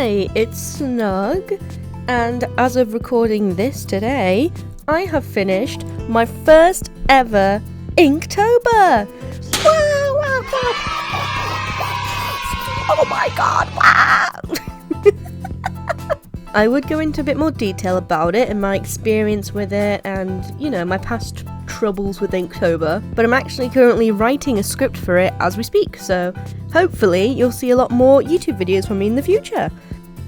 Hi, it's Snug, and as of recording this today, I have finished my first ever Inktober! Wow, wow, wow. Oh my god, wow! I would go into a bit more detail about it and my experience with it and, my past troubles with Inktober, but I'm actually currently writing a script for it as we speak, so hopefully you'll see a lot more YouTube videos from me in the future.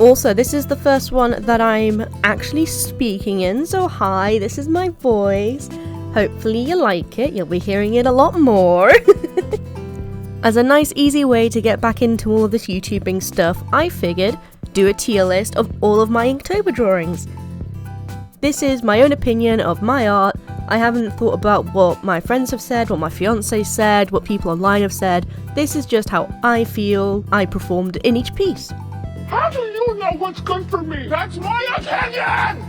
Also, this is the first one that I'm actually speaking in, so hi, this is my voice. Hopefully you like it, you'll be hearing it a lot more. As a nice easy way to get back into all of this YouTubing stuff, I figured do a tier list of all of my Inktober drawings. This is my own opinion of my art. I haven't thought about what my friends have said, what my fiance said, what people online have said. This is just how I feel I performed in each piece. How do you know what's good for me? That's my opinion!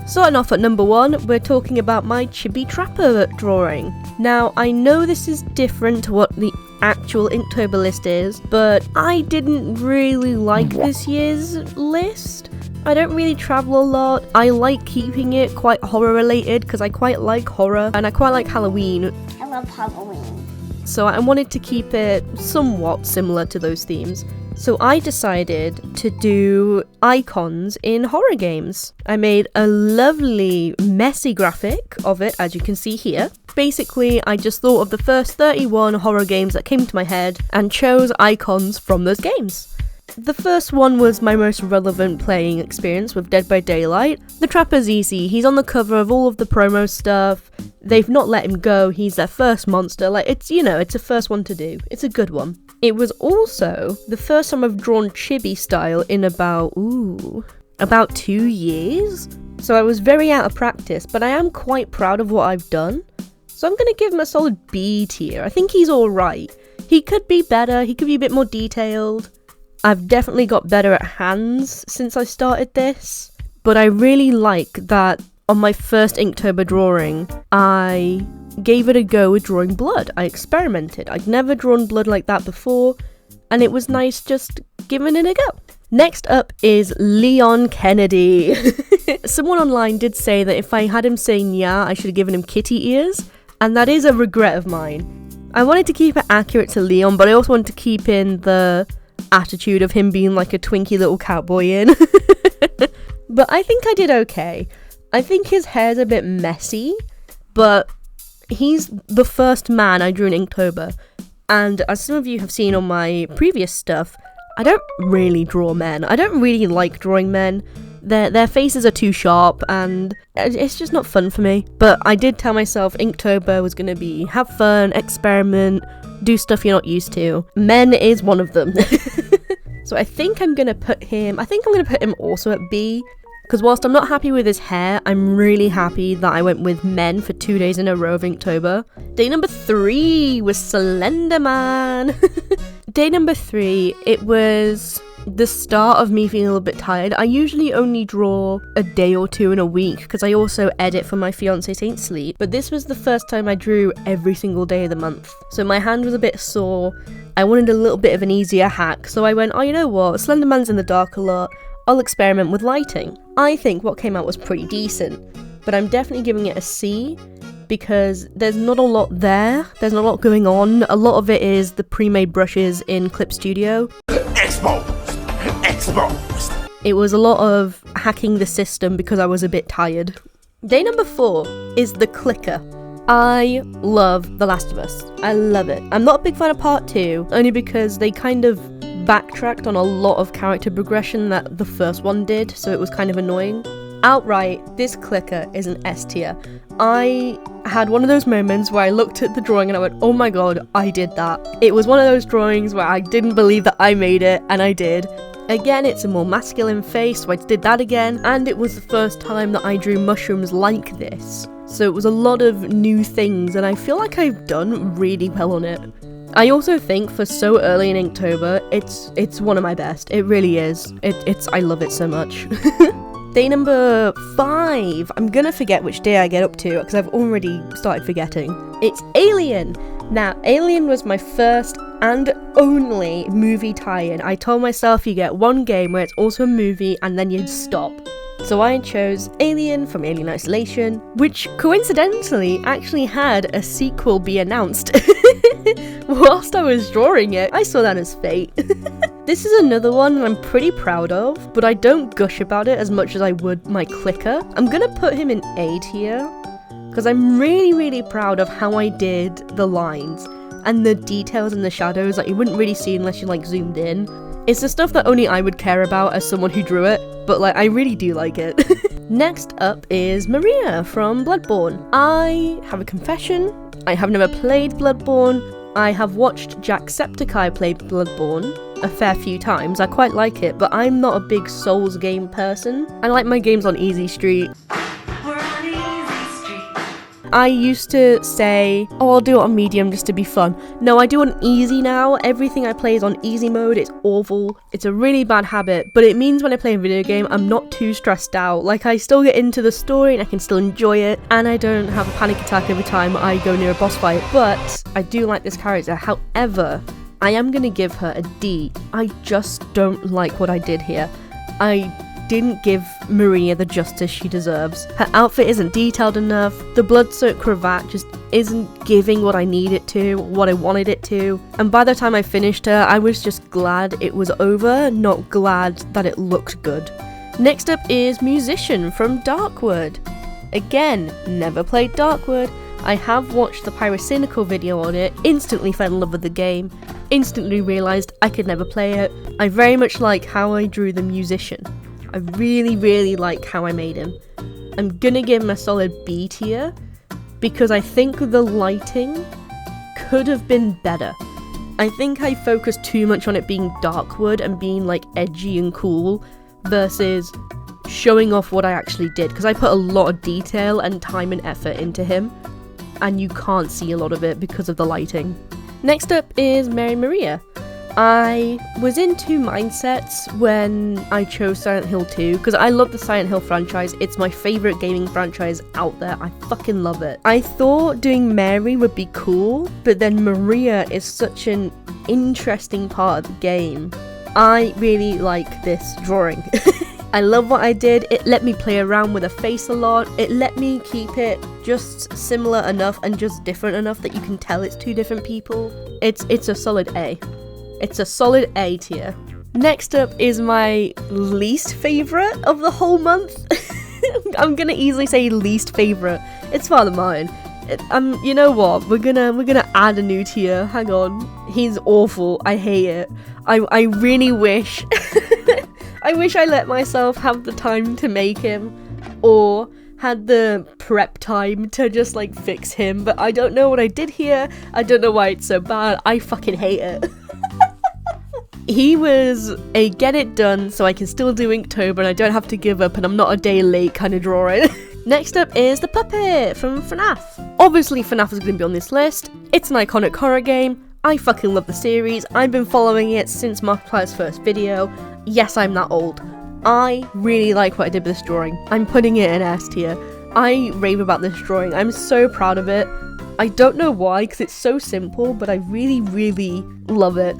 Starting off at number 1, we're talking about my Chibi Trapper drawing. Now, I know this is different to what the actual Inktober list is, but I didn't really like this year's list. I don't really travel a lot. I like keeping it quite horror related because I quite like horror and I quite like Halloween. I love Halloween. So I wanted to keep it somewhat similar to those themes. So I decided to do icons in horror games. I made a lovely messy graphic of it, as you can see here. Basically, I just thought of the first 31 horror games that came to my head and chose icons from those games. The first one was my most relevant playing experience with Dead by Daylight. The Trapper's easy, he's on the cover of all of the promo stuff. They've not let him go, he's their first monster, it's a first one to do. It's a good one. It was also the first time I've drawn chibi style in about 2 years. So I was very out of practice, but I am quite proud of what I've done. So I'm gonna give him a solid B tier. I think he's alright. He could be better, he could be a bit more detailed. I've definitely got better at hands since I started this, but I really like that on my first Inktober drawing, I gave it a go with drawing blood. I experimented. I'd never drawn blood like that before, and it was nice just giving it a go. Next up is Leon Kennedy. Someone online did say that if I had him say "nya," I should have given him kitty ears, and that is a regret of mine. I wanted to keep it accurate to Leon, but I also wanted to keep in the attitude of him being like a twinky little cowboy in. But I think I did okay. I think his hair's a bit messy, but he's the first man I drew in Inktober, and as some of you have seen on my previous stuff, I don't really draw men. I don't really like drawing men. Their faces are too sharp and it's just not fun for me. But I did tell myself Inktober was going to be have fun, experiment, do stuff you're not used to. Men is one of them. So I think I'm going to put him also at B. Because whilst I'm not happy with his hair, I'm really happy that I went with men for 2 days in a row of Inktober. Day number 3 was Slender Man. Day number 3, it was the start of me feeling a little bit tired. I usually only draw a day or 2 in a week because I also edit for my fiance Saint Sleep. But this was the first time I drew every single day of the month. So my hand was a bit sore. I wanted a little bit of an easier hack. So I went, oh, you know what? Slender Man's in the dark a lot. I'll experiment with lighting. I think what came out was pretty decent, but I'm definitely giving it a C because there's not a lot there. There's not a lot going on. A lot of it is the pre-made brushes in Clip Studio. Exposed! It was a lot of hacking the system because I was a bit tired. Day number 4 is the clicker. I love The Last of Us. I love it. I'm not a big fan of part 2, only because they kind of backtracked on a lot of character progression that the first one did, so it was kind of annoying. Outright, this clicker is an S tier. I had one of those moments where I looked at the drawing and I went, oh my god, I did that. It was one of those drawings where I didn't believe that I made it, and I did. Again, it's a more masculine face, so I did that again, and it was the first time that I drew mushrooms like this. So it was a lot of new things, and I feel like I've done really well on it. I also think for so early in Inktober, it's one of my best. It really is. I love it so much. Day number 5. I'm gonna forget which day I get up to because I've already started forgetting. It's Alien. Now, Alien was my first and only movie tie-in. I told myself you get one game where it's also a movie and then you'd stop. So I chose Alien from Alien Isolation, which coincidentally actually had a sequel be announced. Whilst I was drawing it, I saw that as fate. This is another one I'm pretty proud of, but I don't gush about it as much as I would my clicker. I'm gonna put him in A tier, because I'm really proud of how I did the lines and the details and the shadows that you wouldn't really see unless you like zoomed in. It's the stuff that only I would care about as someone who drew it, but like I really do like it. Next up is Maria from Bloodborne. I have a confession. I have never played Bloodborne. I have watched Jacksepticeye play Bloodborne a fair few times. I quite like it, but I'm not a big Souls game person. I like my games on easy street. I used to say, oh, I'll do it on medium just to be fun. No, I do it on easy now. Everything I play is on easy mode. It's awful. It's a really bad habit, but it means when I play a video game, I'm not too stressed out. Like, I still get into the story and I can still enjoy it, and I don't have a panic attack every time I go near a boss fight. But I do like this character. However, I am going to give her a D. I just don't like what I did here. I didn't give Maria the justice she deserves. Her outfit isn't detailed enough, the blood-soaked cravat just isn't giving what I need it to, what I wanted it to, and by the time I finished her, I was just glad it was over, not glad that it looked good. Next up is Musician from Darkwood. Again, never played Darkwood. I have watched the Pyrocynical video on it, instantly fell in love with the game, instantly realised I could never play it. I very much like how I drew the musician. I really like how I made him. I'm gonna give him a solid B tier because I think the lighting could have been better. I think I focused too much on it being Darkwood and being like edgy and cool versus showing off what I actually did, because I put a lot of detail and time and effort into him and you can't see a lot of it because of the lighting. Next up is Mary Maria. I was in two mindsets when I chose Silent Hill 2, because I love the Silent Hill franchise. It's my favourite gaming franchise out there. I fucking love it. I thought doing Mary would be cool, but then Maria is such an interesting part of the game. I really like this drawing. I love what I did. It let me play around with her face a lot. It let me keep it just similar enough and just different enough that you can tell it's two different people. It's a solid A. It's a solid A tier. Next up is my least favourite of the whole month. I'm gonna easily say least favourite. It's Father Mine. You know what? We're gonna add a new tier. Hang on. He's awful. I hate it. I really wish. I wish I let myself have the time to make him, or had the prep time to just like fix him. But I don't know what I did here. I don't know why it's so bad. I fucking hate it. He was a get it done so I can still do Inktober and I don't have to give up and I'm not a day late kind of drawing. Next up is The Puppet from FNAF. Obviously FNAF is going to be on this list. It's an iconic horror game. I fucking love the series. I've been following it since Markiplier's first video. Yes, I'm that old. I really like what I did with this drawing. I'm putting it in S tier. I rave about this drawing. I'm so proud of it. I don't know why, because it's so simple, but I really love it.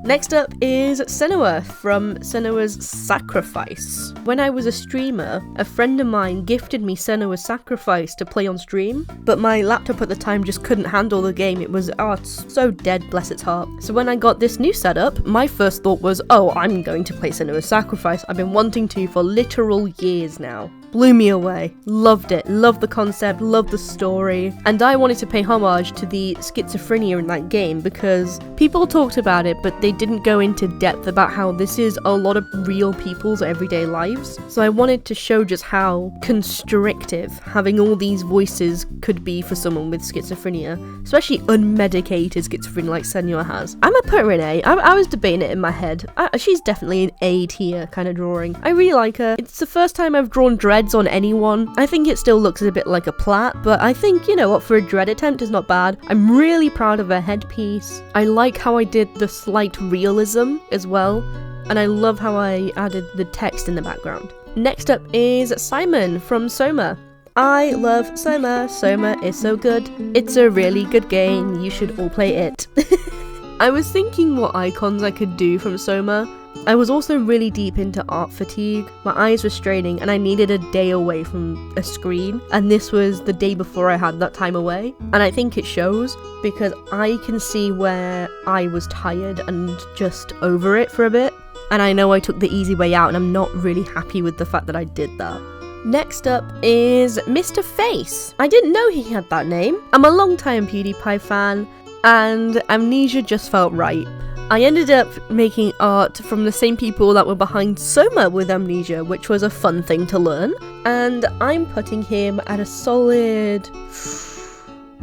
Next up is Senua from Senua's Sacrifice. When I was a streamer, a friend of mine gifted me Senua's Sacrifice to play on stream, but my laptop at the time just couldn't handle the game. It was, it's so dead, bless its heart. So when I got this new setup, my first thought was, oh, I'm going to play Senua's Sacrifice. I've been wanting to for literal years now. Blew me away. Loved it. Loved the concept, loved the story. And I wanted to pay homage to the schizophrenia in that game because people talked about it, but they didn't go into depth about how this is a lot of real people's everyday lives. So I wanted to show just how constrictive having all these voices could be for someone with schizophrenia, especially unmedicated schizophrenia like Senua has. I'm gonna put her in A. I was debating it in my head. She's definitely an A tier kind of drawing. I really like her. It's the first time I've drawn dreads on anyone. I think it still looks a bit like a plait, but I think, you know what, for a dread attempt is not bad. I'm really proud of her headpiece. I like how I did the slight realism as well, and I love how I added the text in the background. Next up is Simon from Soma. I love Soma. Soma is so good. It's a really good game. You should all play it. I was thinking what icons I could do from Soma. I was also really deep into art fatigue. My eyes were straining and I needed a day away from a screen, and this was the day before I had that time away. And I think it shows because I can see where I was tired and just over it for a bit. And I know I took the easy way out and I'm not really happy with the fact that I did that. Next up is Mr. Face. I didn't know he had that name. I'm a long-time PewDiePie fan and Amnesia just felt right. I ended up making art from the same people that were behind Soma with Amnesia, which was a fun thing to learn. And I'm putting him at a solid,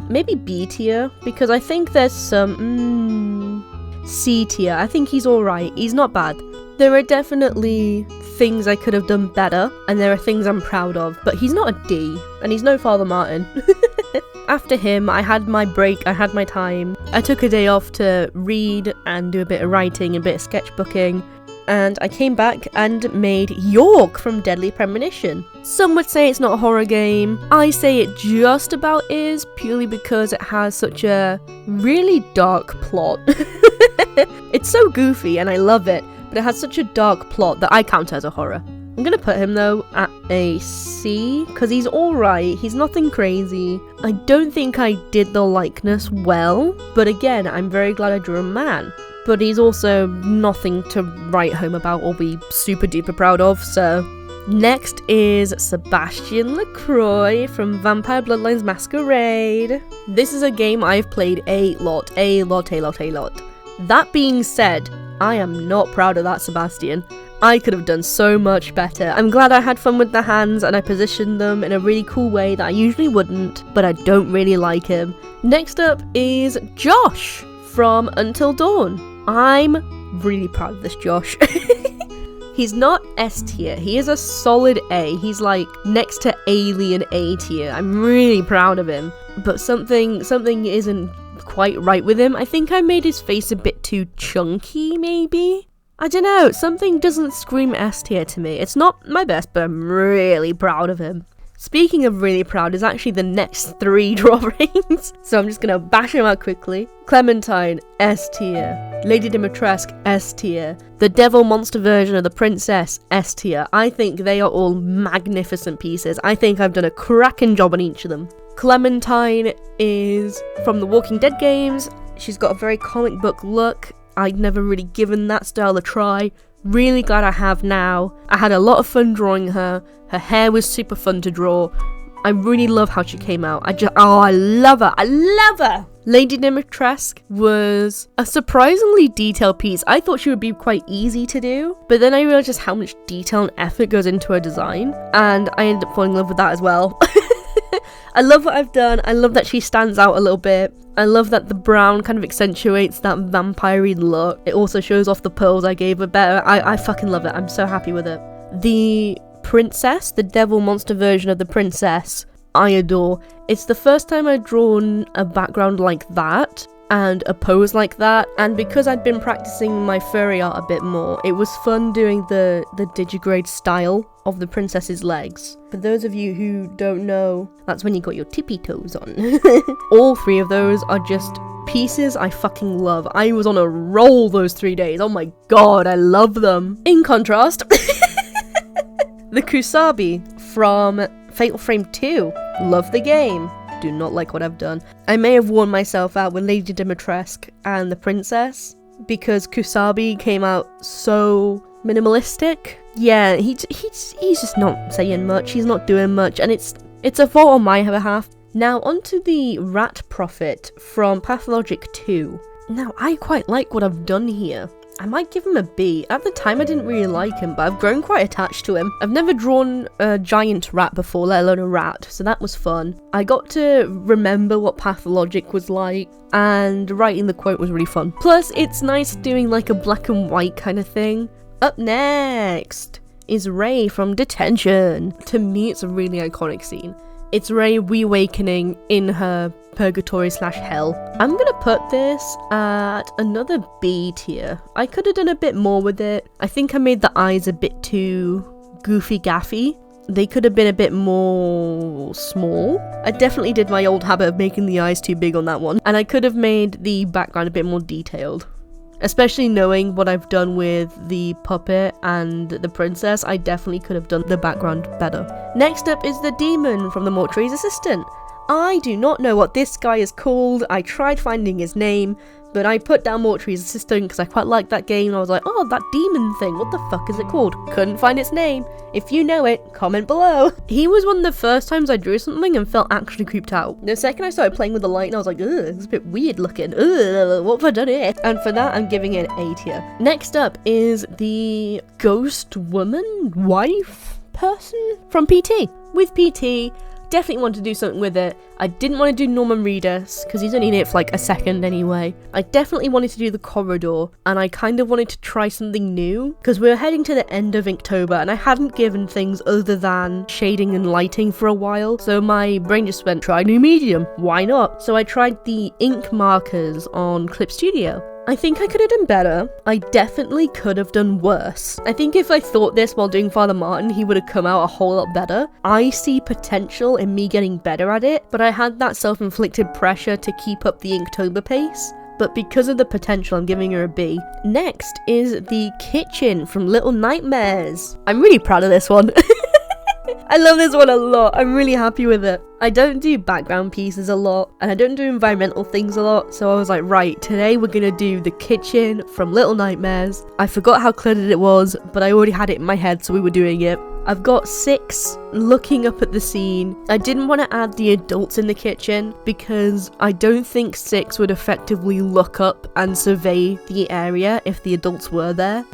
maybe B tier, because I think there's some C tier. I think he's alright. He's not bad. There are definitely things I could have done better, and there are things I'm proud of, but he's not a D, and he's no Father Martin. After him, I had my break, I had my time. I took a day off to read and do a bit of writing, a bit of sketchbooking, and I came back and made York from Deadly Premonition. Some would say it's not a horror game. I say it just about is, purely because it has such a really dark plot. It's so goofy and I love it, but it has such a dark plot that I count as a horror. I'm gonna put him though at a C, because he's alright, he's nothing crazy. I don't think I did the likeness well, but again, I'm very glad I drew a man. But he's also nothing to write home about or be super duper proud of, so. Next is Sebastian LaCroix from Vampire Bloodlines Masquerade. This is a game I've played a lot. That being said, I am not proud of that Sebastian. I could have done so much better. I'm glad I had fun with the hands and I positioned them in a really cool way that I usually wouldn't, but I don't really like him. Next up is Josh from Until Dawn. I'm really proud of this Josh. He's not S tier, he is a solid A. He's like next to Alien A tier. I'm really proud of him, but something isn't quite right with him. I think I made his face a bit too chunky, maybe? I don't know, something doesn't scream S tier to me. It's not my best, but I'm really proud of him. Speaking of really proud is actually the next 3 drawings, so I'm just gonna bash them out quickly. Clementine, S tier. Lady Dimitrescu, S tier. The devil monster version of the princess, S tier. I think they are all magnificent pieces. I think I've done a cracking job on each of them. Clementine is from the Walking Dead games. She's got a very comic book look. I'd never really given that style a try. Really glad I have now. I had a lot of fun drawing her. Her hair was super fun to draw. I really love how she came out. I love her. I love her. Lady Dimitrescu was a surprisingly detailed piece. I thought she would be quite easy to do, but then I realized just how much detail and effort goes into her design, and I ended up falling in love with that as well. I love what I've done. I love that she stands out a little bit. I love that the brown kind of accentuates that vampire-y look. It also shows off the pearls I gave her better. I fucking love it. I'm so happy with it. The princess, the devil monster version of the princess, I adore. It's the first time I've drawn a background like that and a pose like that, and because I'd been practicing my furry art a bit more, it was fun doing the digigrade style of the princess's legs. For those of you who don't know, that's when you got your tippy toes on. All 3 of those are just pieces I fucking love. I was on a roll those 3 days. Oh my god, I love them. In contrast, the Kusabi from Fatal Frame 2. Love the game. Do not like what I've done. I may have worn myself out with Lady Dimitrescu and the princess because Kusabi came out so minimalistic. Yeah, he's just not saying much. He's not doing much, and it's a fault on my behalf. Now onto the Rat Prophet from Pathologic 2. Now I quite like what I've done here. I might give him a B. At the time I didn't really like him, but I've grown quite attached to him. I've never drawn a giant rat before, let alone a rat, so that was fun. I got to remember what Pathologic was like, and writing the quote was really fun. Plus, it's nice doing like a black and white kind of thing. Up next is Ray from Detention. To me, it's a really iconic scene. It's Ray reawakening in her purgatory/hell. I'm gonna put this at another B tier. I could have done a bit more with it. I think I made the eyes a bit too goofy gaffy. they could have been a bit more small. I definitely did my old habit of making the eyes too big on that one, and I could have made the background a bit more detailed. Especially knowing what I've done with the puppet and the princess, I definitely could have done the background better. Next up is the demon from the mortuary's assistant. I do not know what this guy is called. I tried finding his name, but I put down mortuary's assistant because I quite liked that game. I was like, oh, that demon thing, what the fuck is it called? Couldn't find its name. If you know it, comment below. He was one of the first times I drew something and felt actually creeped out. The second I started playing with the light, I was like, ugh, it's a bit weird looking. Ugh, what have I done here? And for that, I'm giving it an A tier. Next up is the ghost woman, wife person from PT. With PT, definitely wanted to do something with it. I didn't want to do Norman Reedus because he's only in it for like a second anyway. I definitely wanted to do the corridor, and I kind of wanted to try something new because we're heading to the end of Inktober and I hadn't given things other than shading and lighting for a while, so my brain just went, try new medium, why not? So I tried the ink markers on Clip Studio. I think I could have done better. I definitely could have done worse. I think if I thought this while doing Father Martin, he would have come out a whole lot better. I see potential in me getting better at it, but I had that self-inflicted pressure to keep up the Inktober pace. But because of the potential, I'm giving her a B. Next is the kitchen from Little Nightmares. I'm really proud of this one. I love this one a lot. I'm really happy with it. I don't do background pieces a lot, and I don't do environmental things a lot, so I was like, right, today we're gonna do the kitchen from Little Nightmares. I forgot how cluttered it was, but I already had it in my head, so we were doing it. I've got 6 looking up at the scene. I didn't want to add the adults in the kitchen because I don't think 6 would effectively look up and survey the area if the adults were there.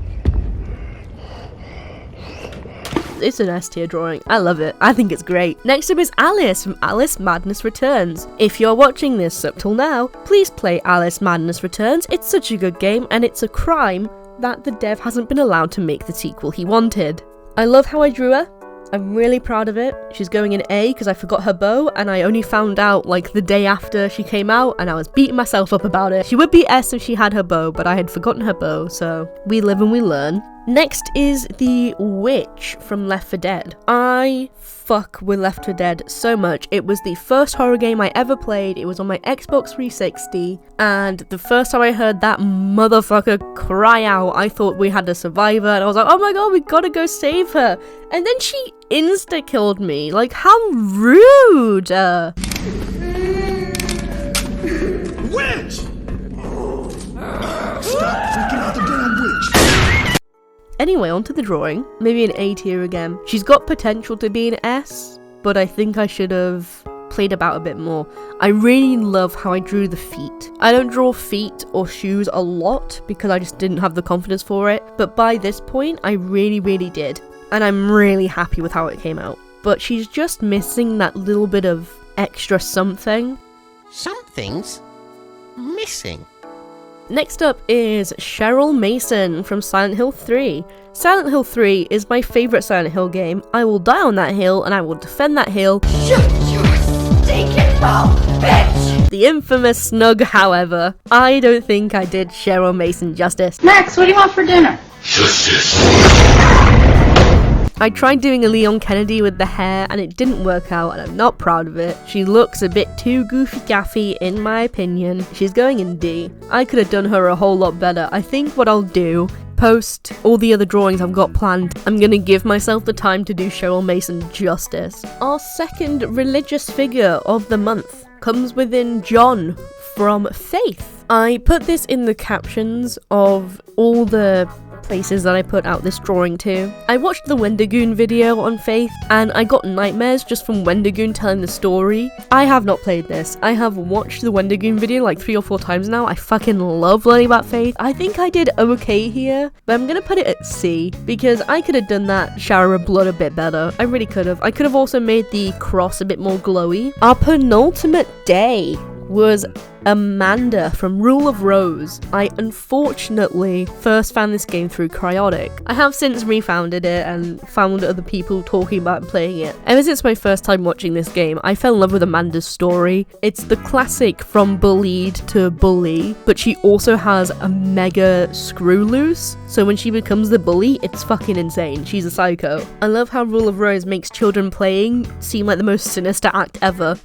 It's an S tier drawing. I love it. I think it's great. Next up is Alice from Alice Madness Returns. If you're watching this up till now, please play Alice Madness Returns. It's such a good game, and it's a crime that the dev hasn't been allowed to make the sequel he wanted. I love how I drew her. I'm really proud of it. She's going in A because I forgot her bow, and I only found out like the day after she came out, and I was beating myself up about it. She would be S if she had her bow, but I had forgotten her bow, so we live and we learn. Next is the witch from Left 4 Dead. I fuck with Left 4 Dead so much. It was the first horror game I ever played. It was on my Xbox 360, and the first time I heard that motherfucker cry out, I thought we had a survivor, and I was like, oh my god, we gotta go save her. And then she insta-killed me. Like, how rude! Witch! Stop freaking out the damn witch! Anyway, onto the drawing. Maybe an A tier again. She's got potential to be an S, but I think I should have played about a bit more. I really love how I drew the feet. I don't draw feet or shoes a lot because I just didn't have the confidence for it, but by this point, I really did. And I'm really happy with how it came out. But she's just missing that little bit of extra something. Something's missing. Next up is Cheryl Mason from Silent Hill 3. Silent Hill 3 is my favourite Silent Hill game. I will die on that hill and I will defend that hill. Shut your stinking mouth, bitch! The infamous Snug, however, I don't think I did Cheryl Mason justice. Max, what do you want for dinner? Justice. I tried doing a Leon Kennedy with the hair and it didn't work out, and I'm not proud of it. She looks a bit too goofy gaffy in my opinion. She's going in D. I could have done her a whole lot better. I think what I'll do, post all the other drawings I've got planned, I'm gonna give myself the time to do Cheryl Mason justice. Our second religious figure of the month comes within John from Faith. I put this in the captions of all the places that I put out this drawing to. I watched the Wendigoon video on Faith, and I got nightmares just from Wendigoon telling the story. I have not played this. I have watched the Wendigoon video like 3 or 4 times now. I fucking love learning about Faith. I think I did okay here, but I'm gonna put it at C, because I could have done that shower of blood a bit better. I really could have. I could have also made the cross a bit more glowy. Our penultimate day was Amanda from Rule of Rose. I unfortunately first found this game through Cryotic. I have since refounded it and found other people talking about playing it. Ever since my first time watching this game, I fell in love with Amanda's story. It's the classic from bullied to bully, but she also has a mega screw loose. So when she becomes the bully, it's fucking insane. She's a psycho. I love how Rule of Rose makes children playing seem like the most sinister act ever.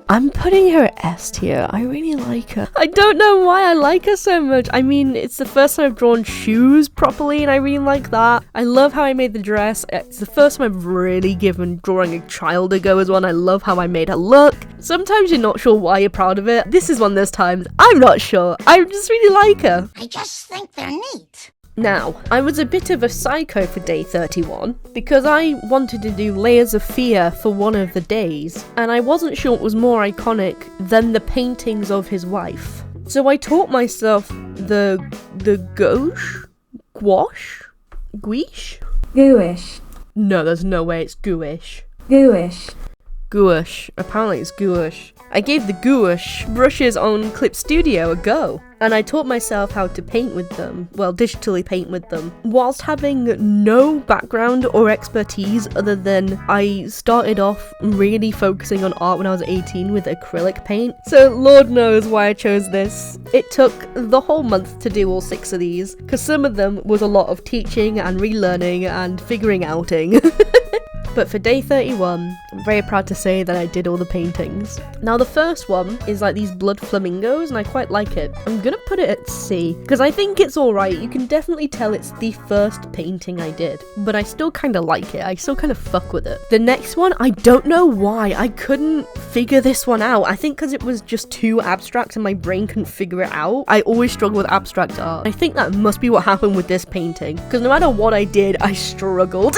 I'm putting her at S tier. I really like her. I don't know why I like her so much. I mean, it's the first time I've drawn shoes properly and I really like that. I love how I made the dress. It's the first time I've really given drawing a child a go as well. I love how I made her look. Sometimes you're not sure why you're proud of it. This is one of those times I'm not sure. I just really like her. I just think they're neat. Now, I was a bit of a psycho for day 31 because I wanted to do Layers of Fear for one of the days, and I wasn't sure what was more iconic than the paintings of his wife. So I taught myself the gouache? Gooish. No, there's no way it's gouache. Gooish. Gouache. Apparently it's gouache. I gave the gouache brushes on Clip Studio a go, and I taught myself how to paint with them, well, digitally paint with them, whilst having no background or expertise other than I started off really focusing on art when I was 18 with acrylic paint, so Lord knows why I chose this. It took the whole month to do all 6 of these, because some of them was a lot of teaching and relearning and figuring outing. But for day 31, I'm very proud to say that I did all the paintings. Now the first one is like these blood flamingos and I quite like it. I'm gonna put it at C, because I think it's alright. You can definitely tell it's the first painting I did, but I still kind of like it. I still kind of fuck with it. The next one, I don't know why. I couldn't figure this one out. I think because it was just too abstract and my brain couldn't figure it out. I always struggle with abstract art. I think that must be what happened with this painting, because no matter what I did, I struggled.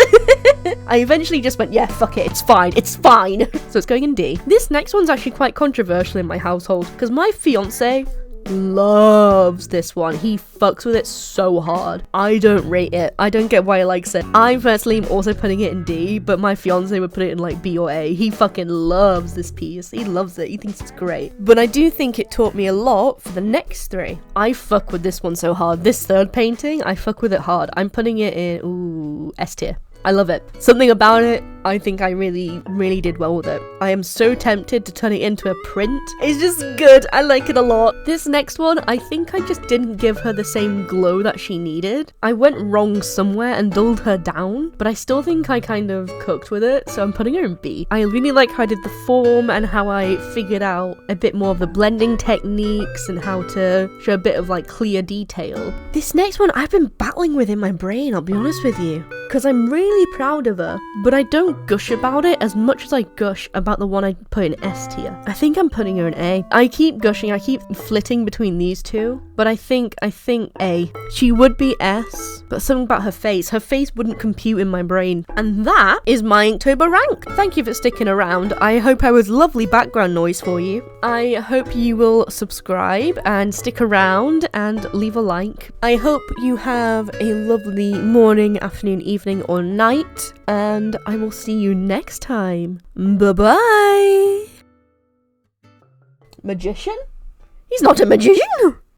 I eventually just went, yeah, fuck it, it's fine, it's fine. So it's going in D. This next one's actually quite controversial in my household, because my fiance loves this one. He fucks with it so hard. I don't rate it. I don't get why he likes it. I personally am also putting it in D, but my fiance would put it in like B or A. He fucking loves this piece. He loves it. He thinks it's great. But I do think it taught me a lot for the next 3. I fuck with this one so hard. This third painting, I fuck with it hard. I'm putting it in, S tier. I love it. Something about it, I think I really did well with it. I am so tempted to turn it into a print. It's just good. I like it a lot. This next one, I think I just didn't give her the same glow that she needed. I went wrong somewhere and dulled her down, but I still think I kind of cooked with it, so I'm putting her in B. I really like how I did the form and how I figured out a bit more of the blending techniques and how to show a bit of like clear detail. This next one I've been battling with in my brain, I'll be honest with you, because I'm really proud of her, but I don't gush about it as much as I gush about the one I put in S tier. I think I'm putting her in A. I keep gushing, I keep flitting between these two, but I think A. She would be S, but something about her face wouldn't compute in my brain. And that is my Inktober rank. Thank you for sticking around. I hope I was lovely background noise for you. I hope you will subscribe and stick around and leave a like. I hope you have a lovely morning, afternoon, evening, or night, and I will see you next time. Bye-bye. Magician? He's not a magician!